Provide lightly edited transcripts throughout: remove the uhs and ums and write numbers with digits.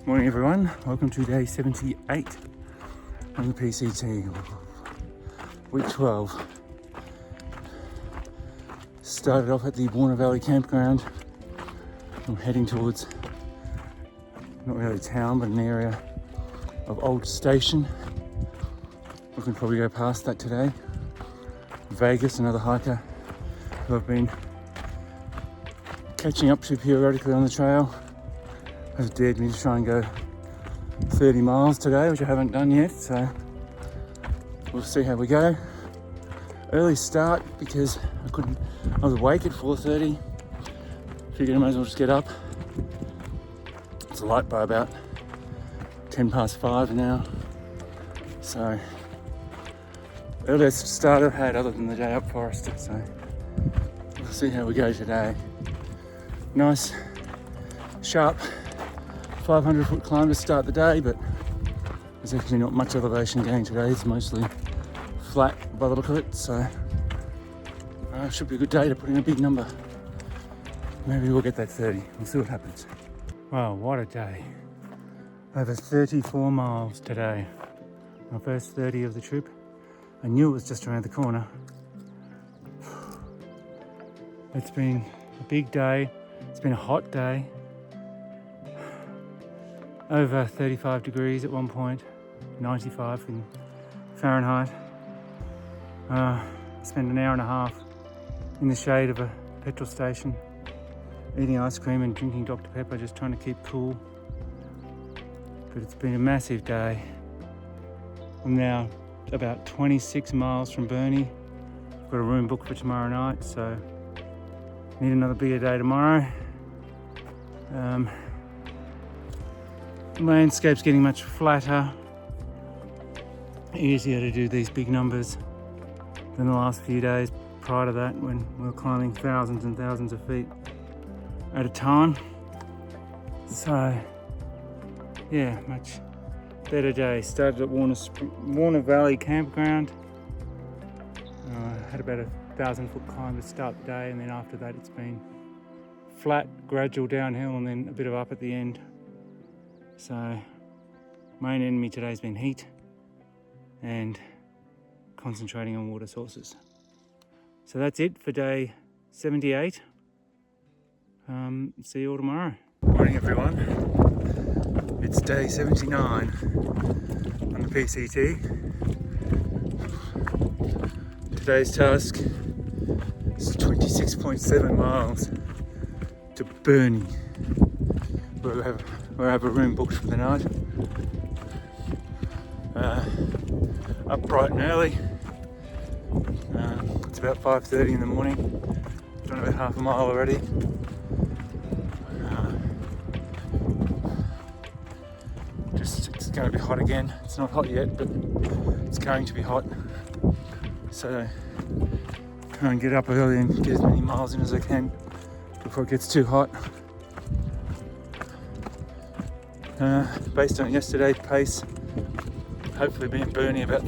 Morning everyone, welcome to day 78 on the PCT, week 12. Started off at the Warner Valley campground. I'm heading towards, not really a town, but an area of Old Station. We can probably go past that today. Vegas, another hiker who I've been catching up to periodically on the trail, has dared me to try and go 30 miles today, which I haven't done yet, so we'll see how we go. Early start because I was awake at 4:30. Figured I might as well just get up. It's light by about 10 past 5 now, so earliest start I've had other than the day up forest, so we'll see how we go today. Nice, sharp 500-foot climb to start the day, but there's actually not much elevation gain today. It's mostly flat by the look of it, so should be a good day to put in a big number. Maybe we'll get that 30. We'll see what happens. Wow, what a day. Over 34 miles today. My first 30 of the trip. I knew it was just around the corner. It's been a big day. It's been a hot day. Over 35 degrees at one point, 95 in Fahrenheit. Spent an hour and a half in the shade of a petrol station, eating ice cream and drinking Dr. Pepper, just trying to keep cool. But it's been a massive day. I'm now about 26 miles from Burnie. I've got a room booked for tomorrow night, so need another bigger day tomorrow. Landscape's getting much flatter, easier to do these big numbers than the last few days prior to that, when we were climbing thousands and thousands of feet at a time. So yeah, much better day. Started at Warner Valley campground. Had about 1,000-foot climb to start the day, and then after that it's been flat, gradual downhill, and then a bit of up at the end. So main enemy today has been heat and concentrating on water sources. So that's it for day 78. See you all tomorrow. Morning everyone. It's day 79 on the PCT. Today's task is 26.7 miles to Burnie, where I have a room booked for the night. Up bright and early. It's about 5:30 in the morning. Done about half a mile already. It's going to be hot again. It's not hot yet, but it's going to be hot. So try and get up early and get as many miles in as I can before it gets too hot. Based on yesterday's pace, hopefully be in Burnie about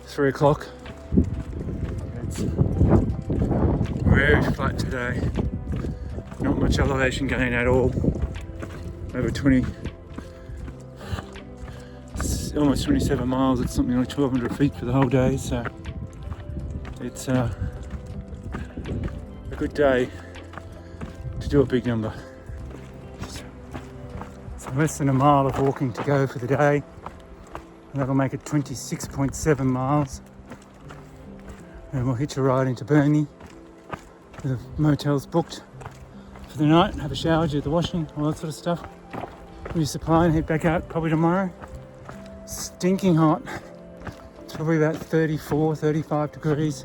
3 o'clock. It's very flat today. Not much elevation gain at all. Over almost 27 miles. It's something like 1,200 feet for the whole day. So it's a good day to do a big number. Less than a mile of walking to go for the day, and that'll make it 26.7 miles. And we'll hitch a ride into Burnie with the motels booked for the night, have a shower, do the washing, all that sort of stuff. Resupply and head back out probably tomorrow. Stinking hot. It's probably about 34, 35 degrees.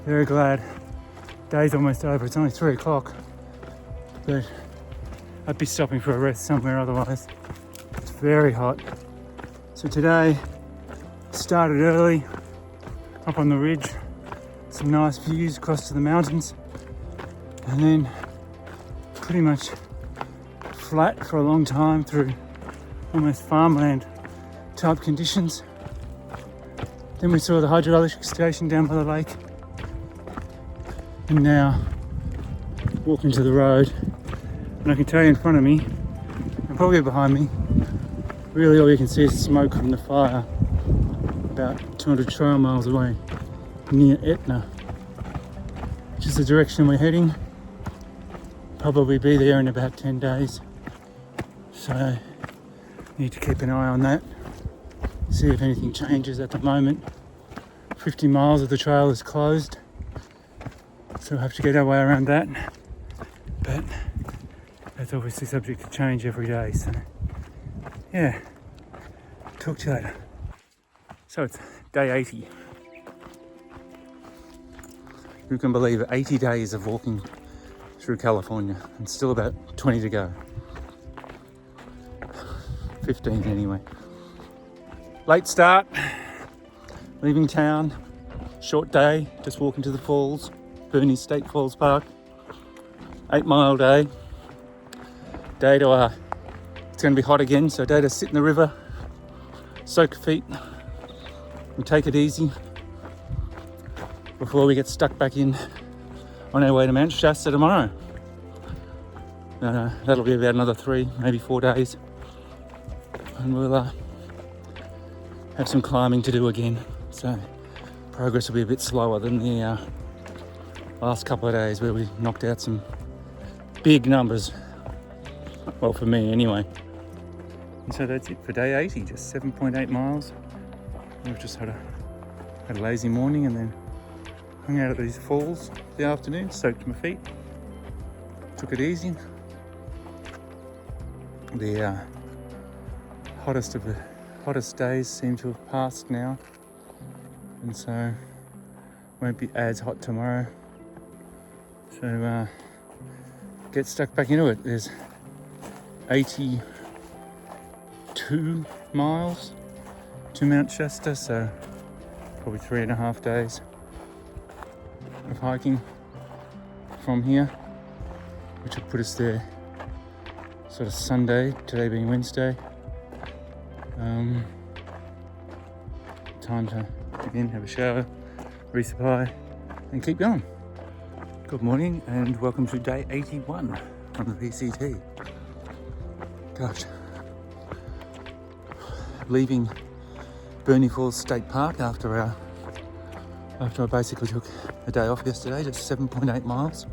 Very glad. Day's almost over. It's only 3 o'clock. But I'd be stopping for a rest somewhere otherwise. It's very hot. So today started early up on the ridge, some nice views across to the mountains, and then pretty much flat for a long time through almost farmland type conditions. Then we saw the hydroelectric station down by the lake, and now walking to the road And I can tell you in front of me, and probably behind me, really all you can see is smoke from the fire about 200 trail miles away near Etna, which is the direction we're heading. Probably be there in about 10 days. So need to keep an eye on that, see if anything changes. At the moment 50 miles of the trail is closed, so we'll have to get our way around that, but that's obviously subject to change every day. So yeah, talk to you later. So it's day 80. Who can believe it? 80 days of walking through California and still about 20 to go. 15 anyway. Late start, leaving town, short day, just walking to the falls, Boerne State Falls Park. 8 mile day. Day to, it's going to be hot again, so day to sit in the river, soak feet, and take it easy before we get stuck back in on our way to Mount Shasta tomorrow. That'll be about another 3, maybe 4 days, and we'll have some climbing to do again. So progress will be a bit slower than the last couple of days where we knocked out some big numbers. Well, for me anyway. And so that's it for day 80, just 7.8 miles. We've just had a lazy morning and then hung out at these falls the afternoon, soaked my feet, took it easy. The hottest days seem to have passed now, and so won't be as hot tomorrow. So get stuck back into it. There's 82 miles to Mount Shasta, so probably 3.5 days of hiking from here, which will put us there sort of Sunday, today being Wednesday. Time to again have a shower, resupply, and keep going. Good morning and welcome to day 81 on the PCT. Gosh, leaving Boerne Falls State Park after I basically took a day off yesterday, just 7.8 miles.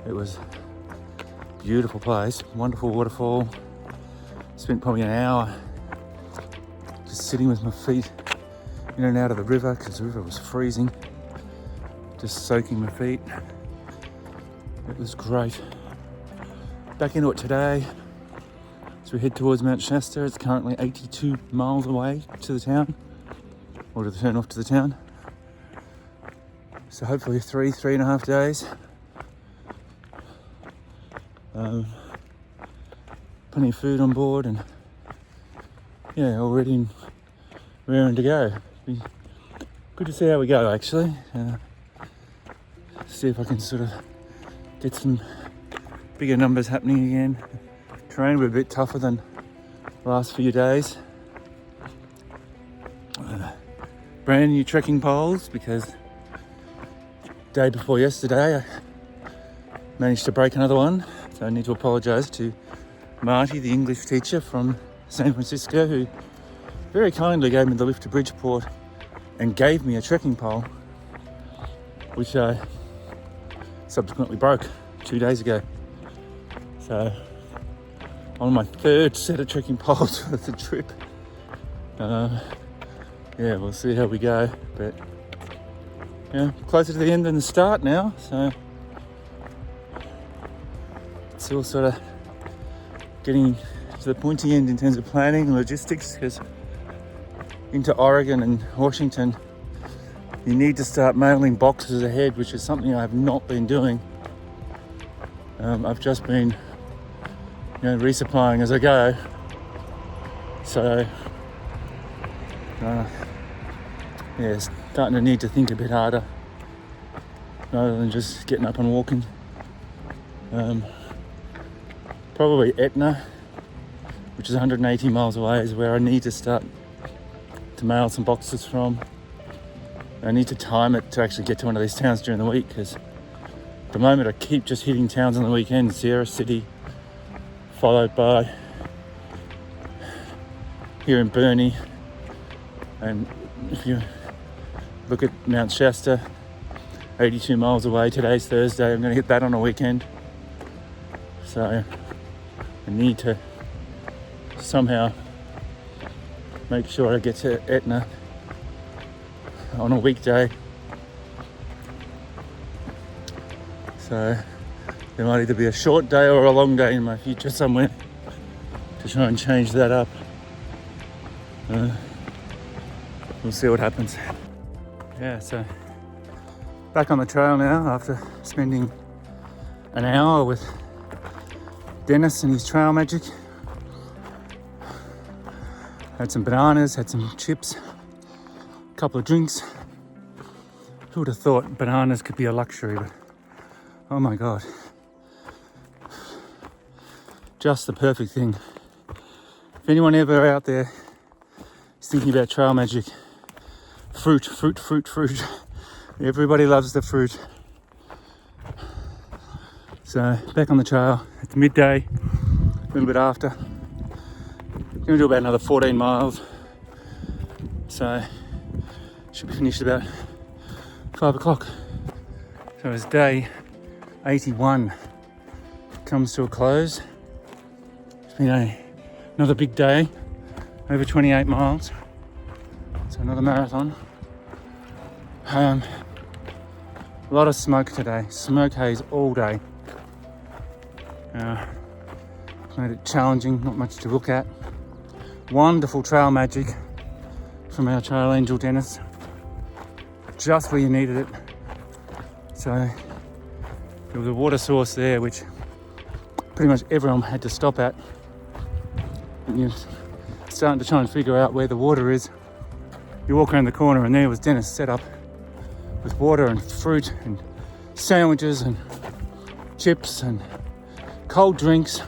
It was a beautiful place, wonderful waterfall. Spent probably an hour just sitting with my feet in and out of the river because the river was freezing, just soaking my feet. It was great. Back into it today. So we head towards Mount Shasta. It's currently 82 miles away to the town, or to the turn off to the town. So hopefully 3.5 days. Plenty of food on board and yeah, all ready and raring to go. Be good to see how we go actually. See if I can sort of get some bigger numbers happening again. Terrain will be a bit tougher than the last few days. Brand new trekking poles because day before yesterday I managed to break another one. So I need to apologise to Marty, the English teacher from San Francisco, who very kindly gave me the lift to Bridgeport and gave me a trekking pole, which I subsequently broke 2 days ago. So on my third set of trekking poles for the trip. Yeah, we'll see how we go, but yeah, closer to the end than the start now, so it's all sort of getting to the pointy end in terms of planning and logistics, because into Oregon and Washington you need to start mailing boxes ahead, which is something I have not been doing. I've just been resupplying as I go, so yeah, starting to need to think a bit harder rather than just getting up and walking. Probably Etna, which is 180 miles away, is where I need to start to mail some boxes from. I need to time it to actually get to one of these towns during the week, because At the moment I keep just hitting towns on the weekend, Sierra City, followed by here in Burnie, and if you look at Mount Shasta, 82 miles away. Today's Thursday, I'm going to hit that on a weekend, so I need to somehow make sure I get to Etna on a weekday. So there might either be a short day or a long day in my future somewhere to try and change that up. We'll see what happens. Yeah, so back on the trail now after spending an hour with Dennis and his trail magic. Had some bananas, had some chips, a couple of drinks. Who would have thought bananas could be a luxury, but oh my God. Just the perfect thing. If anyone ever out there is thinking about trail magic, fruit. Everybody loves the fruit. So back on the trail, it's midday, a little bit after. Gonna do about another 14 miles. So should be finished about 5 o'clock. So as day 81 comes to a close, it's been another big day, over 28 miles. So another marathon. A lot of smoke today, smoke haze all day. Made it challenging, not much to look at. Wonderful trail magic from our trail angel Dennis, just where you needed it. So there was a water source there which pretty much everyone had to stop at. And you're starting to try and figure out where the water is. You walk around the corner and there was Dennis set up with water and fruit and sandwiches and chips and cold drinks.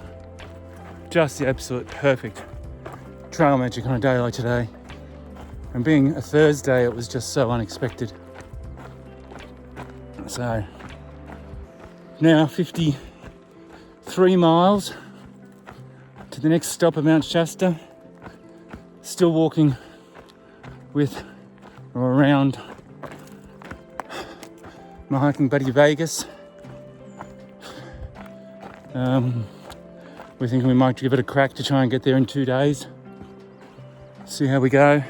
Just the absolute perfect trail magic on a day like today. And being a Thursday, it was just so unexpected. So now 53 miles to the next stop of Mount Shasta. Still walking with or around my hiking buddy Vegas. We're thinking we might give it a crack to try and get there in 2 days. See how we go.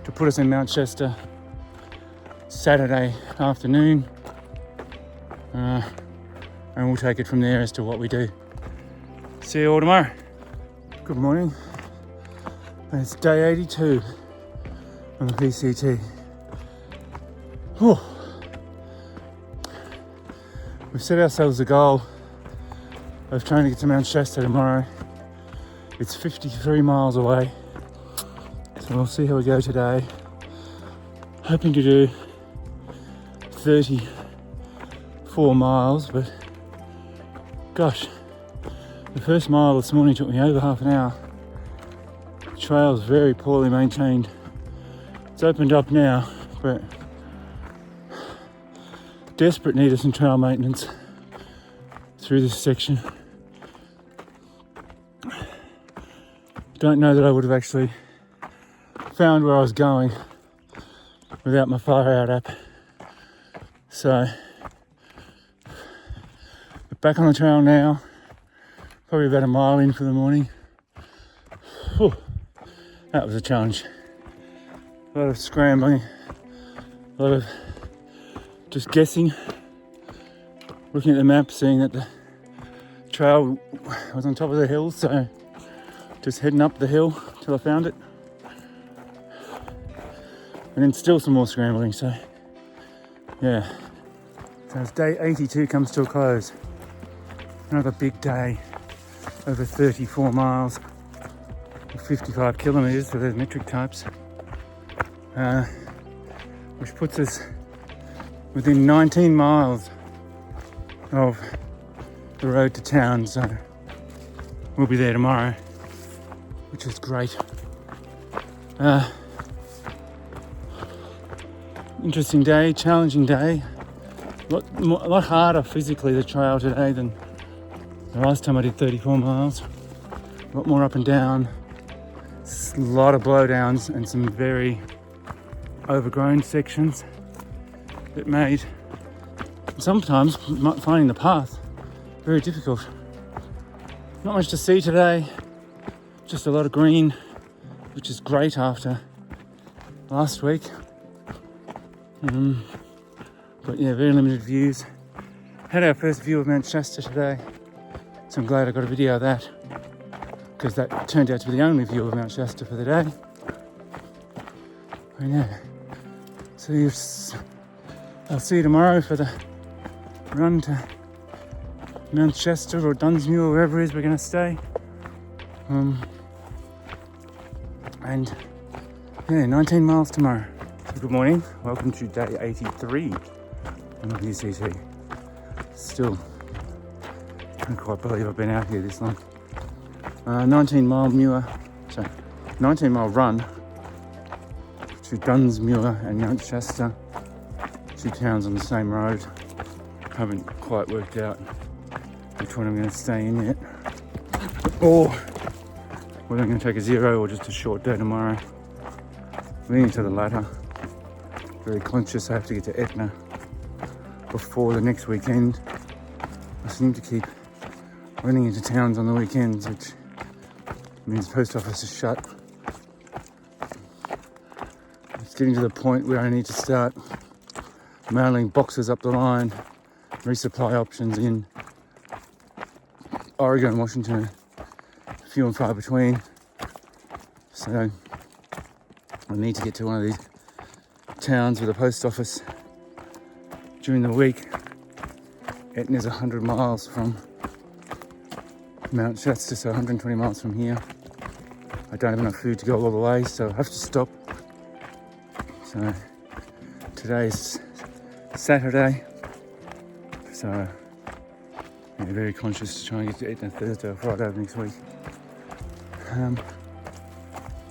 To put us in Mount Shasta Saturday afternoon. And we'll take it from there as to what we do. See you all tomorrow. Good morning. It's day 82 on the PCT. Whew. We've set ourselves a goal of trying to get to Mount Shasta tomorrow. It's 53 miles away. So we'll see how we go today. Hoping to do 34 miles, but gosh, the first mile this morning took me over half an hour. The trail's very poorly maintained. It's opened up now, but desperate need of some trail maintenance through this section. Don't know that I would have actually found where I was going without my Fire Out app. So, back on the trail now, probably about a mile in for the morning. Whew, that was a challenge. A lot of scrambling, a lot of just guessing, looking at the map, seeing that the trail was on top of the hill, so just heading up the hill till I found it. And then still some more scrambling, so yeah. So as day 82 comes to a close, another big day, over 34 miles, 55 kilometres for the metric types, which puts us within 19 miles of the road to town, so we'll be there tomorrow, which is great. Interesting day, challenging day. A lot harder physically, the trail today, than the last time I did 34 miles. A lot more up and down, a lot of blowdowns and some very overgrown sections that made sometimes finding the path very difficult. Not much to see today, just a lot of green, which is great after last week. But yeah, very limited views. Had our first view of Mount Shasta today, so I'm glad I got a video of that, because that turned out to be the only view of Mount Shasta for the day. And yeah, so I'll see you tomorrow for the run to Mount Shasta or Dunsmuir, wherever it is we're going to stay. And yeah, 19 miles tomorrow. So good morning, welcome to day 83 on the UCT. Still, I can't quite believe I've been out here this long. 19 mile run to Dunsmuir and Mount Shasta, 2 towns on the same road. Haven't quite worked out which one I'm going to stay in yet, or whether I'm going to take a 0 or just a short day tomorrow. Leaning to the latter. Very conscious I have to get to Etna before the next weekend. I seem to keep running into towns on the weekends, which means the post office is shut. It's getting to the point where I need to start mailing boxes up the line, resupply options in Oregon and Washington, few and far between. So I need to get to one of these towns with a post office during the week. Etna's 100 miles from Mount Shasta, so 120 miles from here. I don't have enough food to go all the way, so I have to stop. So today's Saturday, so I'm very conscious to try and get to Etna Thursday or Friday of next week.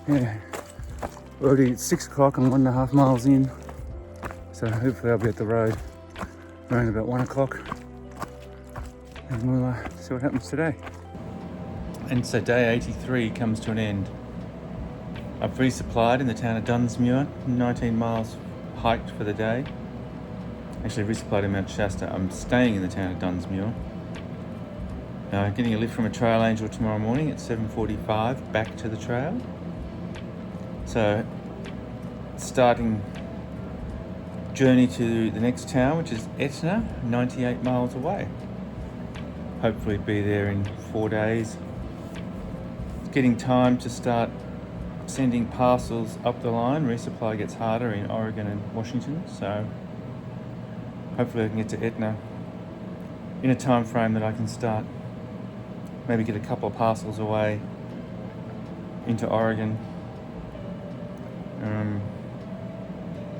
Yeah, already at 6 o'clock and 1.5 miles in, so hopefully I'll be at the road around about 1 o'clock, and we'll see what happens today. And so day 83 comes to an end. I've resupplied in the town of Dunsmuir, 19 miles hiked for the day. Actually resupplied in Mount Shasta. I'm staying in the town of Dunsmuir. Getting a lift from a trail angel tomorrow morning at 7:45 back to the trail. So starting journey to the next town, which is Etna, 98 miles away. Hopefully be there in 4 days. Getting time to start sending parcels up the line. Resupply gets harder in Oregon and Washington, so hopefully I can get to Etna in a time frame that I can start, maybe get a couple of parcels away into Oregon,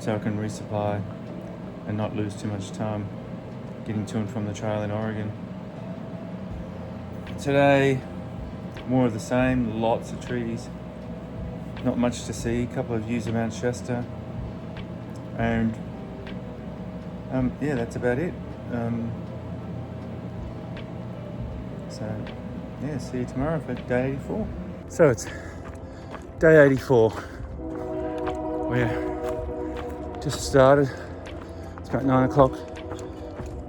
so I can resupply and not lose too much time getting to and from the trail in Oregon. Today, more of the same, lots of trees, not much to see, a couple of views of Mount Shasta, and yeah, that's about it. So yeah, see you tomorrow for day 84. So it's day 84. We're just started. It's about 9 o'clock.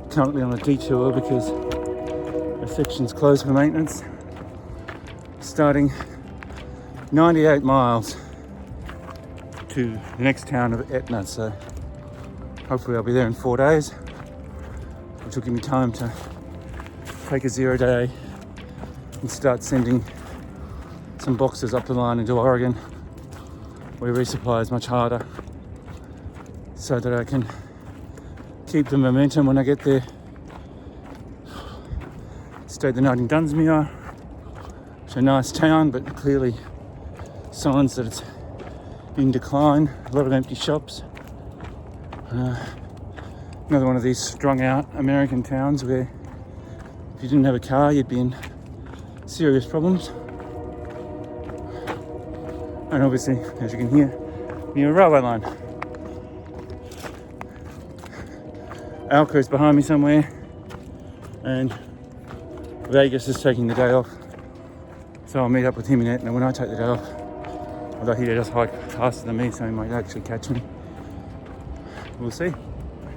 Currently on a detour because a section's closed for maintenance. Starting 98 miles to the next town of Etna. So hopefully I'll be there in 4 days, which will give me time to take a 0 day and start sending some boxes up the line into Oregon, where resupply is much harder, so that I can keep the momentum when I get there. Stayed the night in Dunsmuir. It's a nice town, but clearly signs that it's in decline. A lot of empty shops. Another one of these strung out American towns where if you didn't have a car, you'd be in serious problems. And obviously, as you can hear, near a railway line. Alca's behind me somewhere, and Vegas is taking the day off. So I'll meet up with him in it, and when I take the day off, although he does hike faster than me, so he might actually catch me. We'll see.